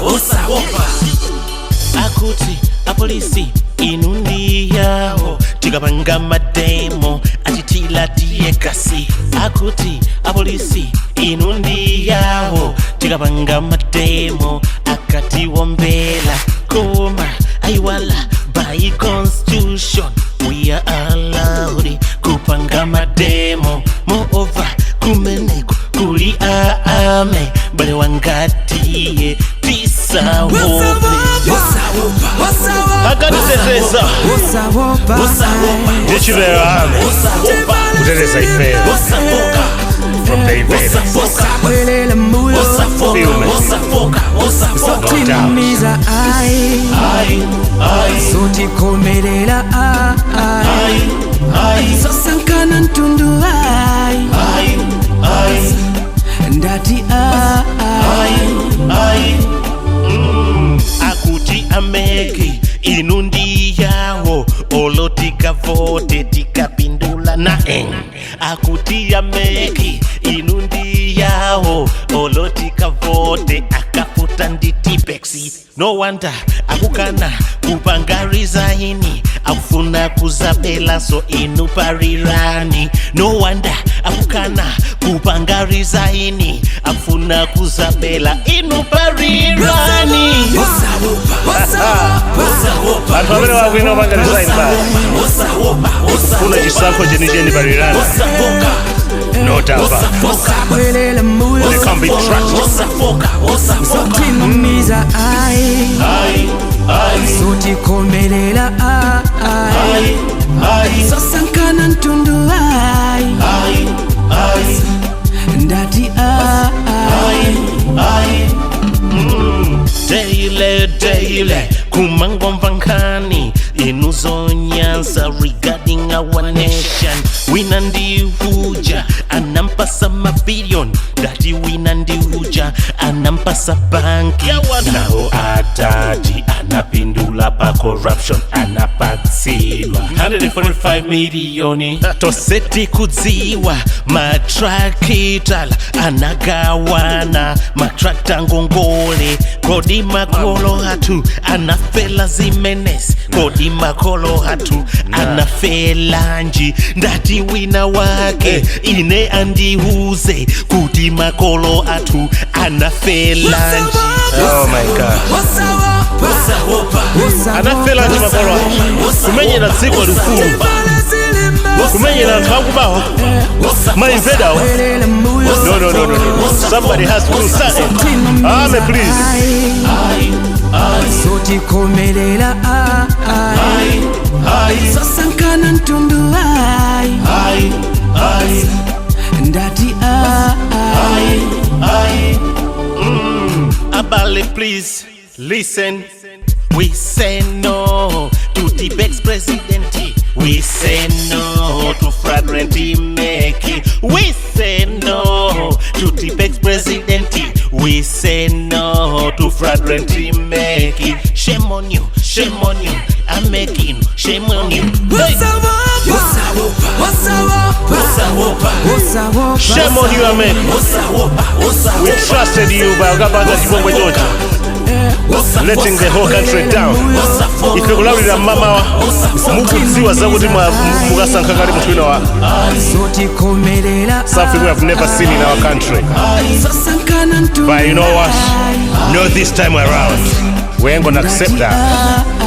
OSAWOPA akuti apolisi inundiyaho tikapanga mademo atitila tiyekasi akuti apolisi inundiyaho tikapanga mademo akatiwombela koma aiwala by constitution we are allowed kupanga mademo moreover kumeneko kuli ame bale wangatiye tisawope akanitetesa ndichivera ame kutetesa ifera from the invaders. Sotimamiza Soti komelela Sosankana ntundu Ndati akuti ameki inundi yawo olotika vote tikapindula na akuti ameki inundi yawo olotika vote akafuta nditipexi no wonder akukana kupangariza ini akufuna kuzabela so inuparirani no wonder akukana kupangariza ini akufuna kuzabela inuparirani vanhu vamene vakuina kupangariza ini kufuna chisankho chenicheni parirani no doubt they can't be trusted. Sotimamiza Soti komelela Sosankana ntundu Ndati Daily kumangomvankani inuzonyansa regarding our nation winandihuja anampasa mabilion dati winandihuja anampasa banki nao atati anapindula pa corruption anapatsilwa 145 milioni toseti kudziwa matrakitala anagawana matrakta ngongole kodi makolo hatu anafela zimenes kodi makolo hatu anafela nji ndati wina wake ine andihuze kuti makolo hatu anafela nji Oh my God. Anafela nji makolo hatu kumenyera dziko likulu kumenyera anthu akubaho maimvedawo no somebody has to do something. Ame please Soti komelela Sosankana ntundu Ndati Abale please listen. We say no to the ex-president. We say no to fraudulent making. We say no to the ex-president. We say no to fraudulent making. Shame on you, I'm making shame on you. shame on you ame we trusted you by Agabanda Kibongwe Georgia letting the whole country down ife kulawulira mama mukudziwa zakuti mukasankha mutwino wa something we have never seen in our country, but you know what, no, this time around we ain't gonna accept that.